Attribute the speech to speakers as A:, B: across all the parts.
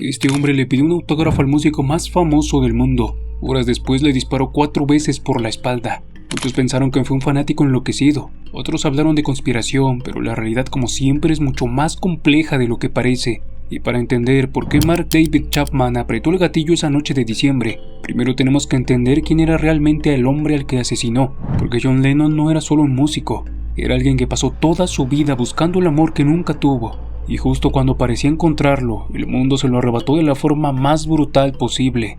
A: Este hombre le pidió un autógrafo al músico más famoso del mundo. Horas después le disparó 4 veces por la espalda. Muchos pensaron que fue un fanático enloquecido. Otros hablaron de conspiración, pero la realidad, como siempre, es mucho más compleja de lo que parece. Y para entender por qué Mark David Chapman apretó el gatillo esa noche de diciembre, primero tenemos que entender quién era realmente el hombre al que asesinó. Porque John Lennon no era solo un músico, era alguien que pasó toda su vida buscando el amor que nunca tuvo. Y justo cuando parecía encontrarlo, el mundo se lo arrebató de la forma más brutal posible.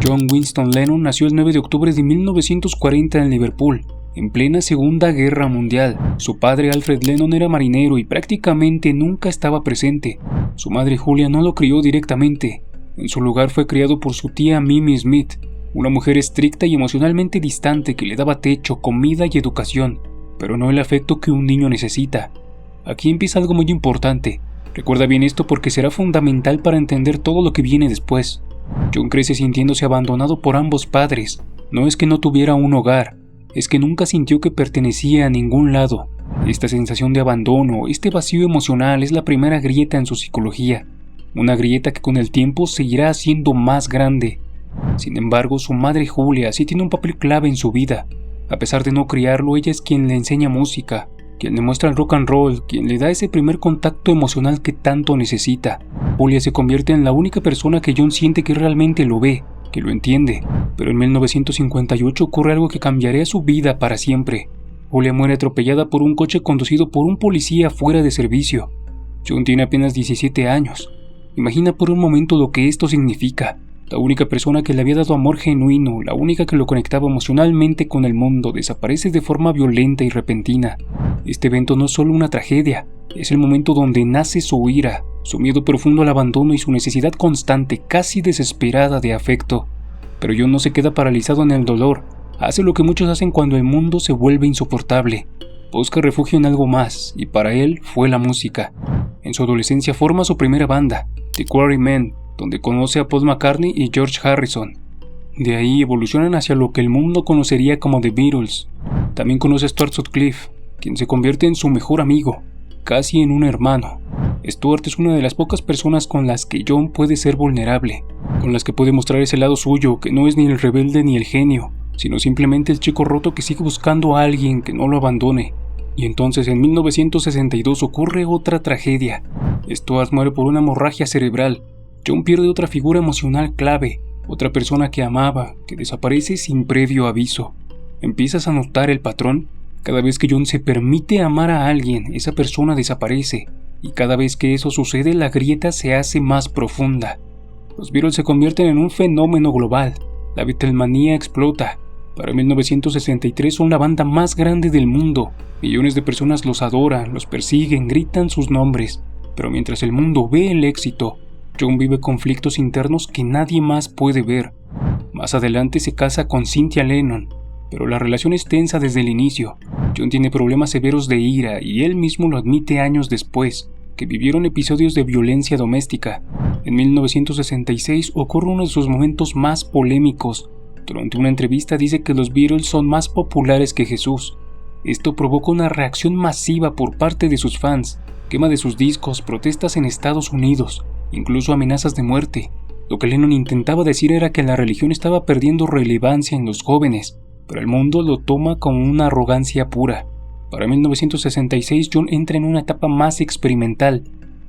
A: John Winston Lennon nació el 9 de octubre de 1940 en Liverpool, en plena Segunda Guerra Mundial. Su padre Alfred Lennon era marinero y prácticamente nunca estaba presente. Su madre Julia no lo crió directamente. En su lugar fue criado por su tía Mimi Smith, una mujer estricta y emocionalmente distante que le daba techo, comida y educación, pero no el afecto que un niño necesita. Aquí empieza algo muy importante. Recuerda bien esto porque será fundamental para entender todo lo que viene después. John crece sintiéndose abandonado por ambos padres. No es que no tuviera un hogar, es que nunca sintió que pertenecía a ningún lado. Esta sensación de abandono, este vacío emocional es la primera grieta en su psicología. Una grieta que con el tiempo seguirá haciendo más grande. Sin embargo, su madre Julia sí tiene un papel clave en su vida. A pesar de no criarlo, ella es quien le enseña música, quien le muestra el rock and roll, quien le da ese primer contacto emocional que tanto necesita. Julia se convierte en la única persona que John siente que realmente lo ve, que lo entiende. Pero en 1958 ocurre algo que cambiaría su vida para siempre. Julia muere atropellada por un coche conducido por un policía fuera de servicio. John tiene apenas 17 años. Imagina por un momento lo que esto significa. La única persona que le había dado amor genuino, la única que lo conectaba emocionalmente con el mundo, desaparece de forma violenta y repentina. Este evento no es solo una tragedia, es el momento donde nace su ira, su miedo profundo al abandono y su necesidad constante, casi desesperada de afecto. Pero John no se queda paralizado en el dolor, hace lo que muchos hacen cuando el mundo se vuelve insoportable. Busca refugio en algo más, y para él fue la música. En su adolescencia forma su primera banda, The Quarrymen, donde conoce a Paul McCartney y George Harrison. De ahí evolucionan hacia lo que el mundo conocería como The Beatles. También conoce a Stuart Sutcliffe, quien se convierte en su mejor amigo, casi en un hermano. Stuart es una de las pocas personas con las que John puede ser vulnerable, con las que puede mostrar ese lado suyo que no es ni el rebelde ni el genio, sino simplemente el chico roto que sigue buscando a alguien que no lo abandone. Y entonces en 1962 ocurre otra tragedia. Stuart muere por una hemorragia cerebral. John pierde otra figura emocional clave, otra persona que amaba, que desaparece sin previo aviso. ¿Empiezas a notar el patrón? Cada vez que John se permite amar a alguien, esa persona desaparece, y cada vez que eso sucede, la grieta se hace más profunda. Los Beatles se convierten en un fenómeno global. La Beatlemanía explota. Para 1963 son la banda más grande del mundo. Millones de personas los adoran, los persiguen, gritan sus nombres. Pero mientras el mundo ve el éxito, John vive conflictos internos que nadie más puede ver. Más adelante se casa con Cynthia Lennon, pero la relación es tensa desde el inicio. John tiene problemas severos de ira y él mismo lo admite años después, que vivieron episodios de violencia doméstica. En 1966 ocurre uno de sus momentos más polémicos. Durante una entrevista dice que los Beatles son más populares que Jesús. Esto provoca una reacción masiva por parte de sus fans, quema de sus discos, protestas en Estados Unidos, incluso amenazas de muerte. Lo que Lennon intentaba decir era que la religión estaba perdiendo relevancia en los jóvenes, pero el mundo lo toma como una arrogancia pura. Para 1966 John entra en una etapa más experimental.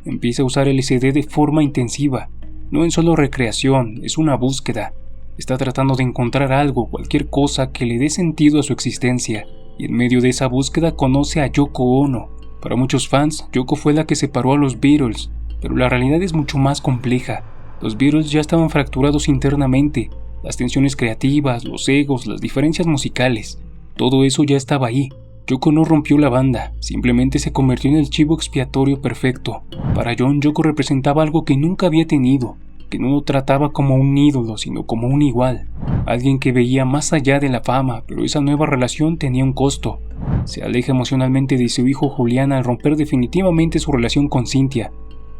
A: Empieza a usar LSD de forma intensiva. No en solo recreación, es una búsqueda. Está tratando de encontrar algo, cualquier cosa que le dé sentido a su existencia. Y en medio de esa búsqueda conoce a Yoko Ono. Para muchos fans, Yoko fue la que separó a los Beatles, pero la realidad es mucho más compleja. Los Beatles ya estaban fracturados internamente. Las tensiones creativas, los egos, las diferencias musicales, todo eso ya estaba ahí. Yoko no rompió la banda, simplemente se convirtió en el chivo expiatorio perfecto. Para John, Yoko representaba algo que nunca había tenido, que no lo trataba como un ídolo, sino como un igual. Alguien que veía más allá de la fama, pero esa nueva relación tenía un costo. Se aleja emocionalmente de su hijo Julián al romper definitivamente su relación con Cynthia.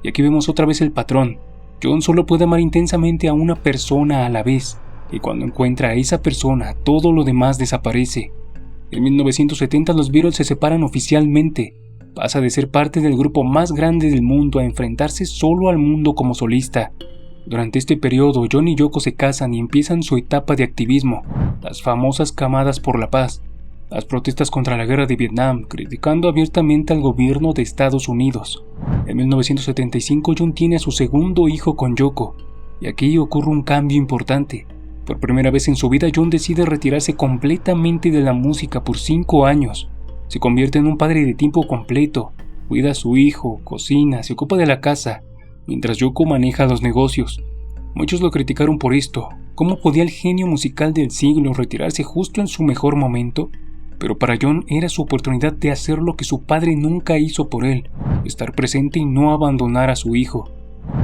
A: Y aquí vemos otra vez el patrón. John solo puede amar intensamente a una persona a la vez, y cuando encuentra a esa persona, todo lo demás desaparece. En 1970 los Beatles se separan oficialmente. Pasa de ser parte del grupo más grande del mundo a enfrentarse solo al mundo como solista. Durante este periodo, John y Yoko se casan y empiezan su etapa de activismo, las famosas camadas por la paz, las protestas contra la guerra de Vietnam, criticando abiertamente al gobierno de Estados Unidos. En 1975, John tiene a su segundo hijo con Yoko, y aquí ocurre un cambio importante. Por primera vez en su vida, John decide retirarse completamente de la música por 5 años. Se convierte en un padre de tiempo completo, cuida a su hijo, cocina, se ocupa de la casa, mientras Yoko maneja los negocios. Muchos lo criticaron por esto. ¿Cómo podía el genio musical del siglo retirarse justo en su mejor momento? Pero para John era su oportunidad de hacer lo que su padre nunca hizo por él, estar presente y no abandonar a su hijo.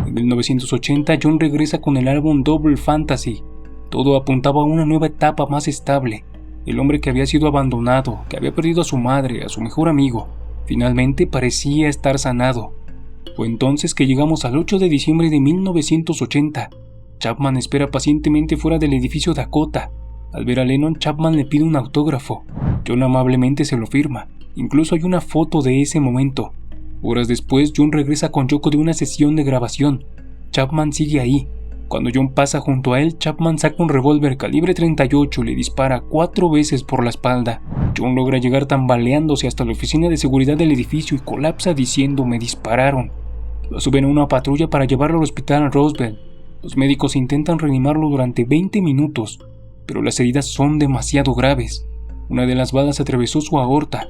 A: En 1980, John regresa con el álbum Double Fantasy. Todo apuntaba a una nueva etapa más estable. El hombre que había sido abandonado, que había perdido a su madre, a su mejor amigo, finalmente parecía estar sanado. Fue entonces que llegamos al 8 de diciembre de 1980. Chapman espera pacientemente fuera del edificio Dakota. Al ver a Lennon, Chapman le pide un autógrafo. John amablemente se lo firma. Incluso hay una foto de ese momento. Horas después, John regresa con Yoko de una sesión de grabación. Chapman sigue ahí. Cuando John pasa junto a él, Chapman saca un revólver calibre 38 y le dispara 4 veces por la espalda. John logra llegar tambaleándose hasta la oficina de seguridad del edificio y colapsa diciendo: "Me dispararon". Lo suben a una patrulla para llevarlo al hospital Roosevelt. Los médicos intentan reanimarlo durante 20 minutos, pero las heridas son demasiado graves. Una de las balas atravesó su aorta.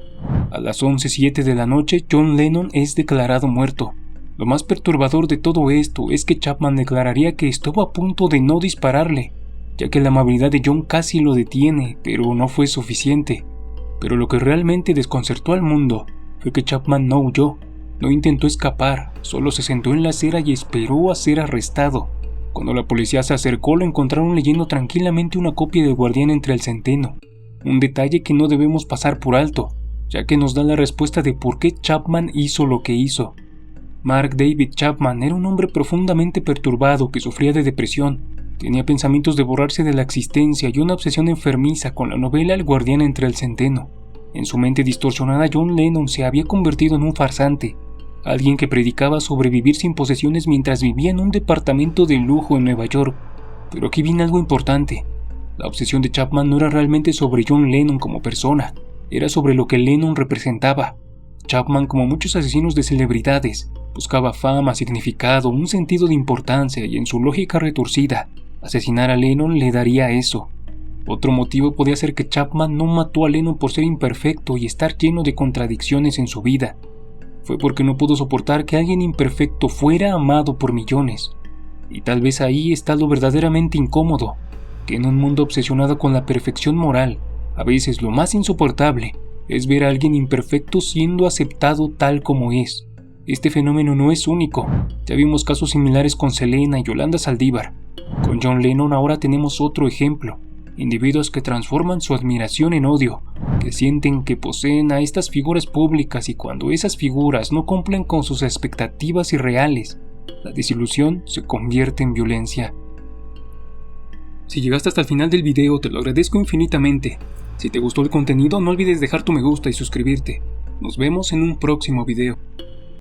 A: A las 11:07 de la noche, John Lennon es declarado muerto. Lo más perturbador de todo esto es que Chapman declararía que estuvo a punto de no dispararle, ya que la amabilidad de John casi lo detiene, pero no fue suficiente. Pero lo que realmente desconcertó al mundo fue que Chapman no huyó, no intentó escapar, solo se sentó en la acera y esperó a ser arrestado. Cuando la policía se acercó, lo encontraron leyendo tranquilamente una copia del Guardián entre el Centeno, un detalle que no debemos pasar por alto, ya que nos da la respuesta de por qué Chapman hizo lo que hizo. Mark David Chapman era un hombre profundamente perturbado que sufría de depresión, tenía pensamientos de borrarse de la existencia y una obsesión enfermiza con la novela El Guardián entre el Centeno. En su mente distorsionada, John Lennon se había convertido en un farsante, alguien que predicaba sobre vivir sin posesiones mientras vivía en un departamento de lujo en Nueva York. Pero aquí viene algo importante. La obsesión de Chapman no era realmente sobre John Lennon como persona, era sobre lo que Lennon representaba. Chapman, como muchos asesinos de celebridades, buscaba fama, significado, un sentido de importancia y en su lógica retorcida, asesinar a Lennon le daría eso. Otro motivo podía ser que Chapman no mató a Lennon por ser imperfecto y estar lleno de contradicciones en su vida. Fue porque no pudo soportar que alguien imperfecto fuera amado por millones. Y tal vez ahí está lo verdaderamente incómodo, que en un mundo obsesionado con la perfección moral, a veces lo más insoportable es ver a alguien imperfecto siendo aceptado tal como es. Este fenómeno no es único, ya vimos casos similares con Selena y Yolanda Saldívar. Con John Lennon ahora tenemos otro ejemplo, individuos que transforman su admiración en odio, que sienten que poseen a estas figuras públicas y cuando esas figuras no cumplen con sus expectativas irreales, la desilusión se convierte en violencia. Si llegaste hasta el final del video, te lo agradezco infinitamente. Si te gustó el contenido, no olvides dejar tu me gusta y suscribirte. Nos vemos en un próximo video.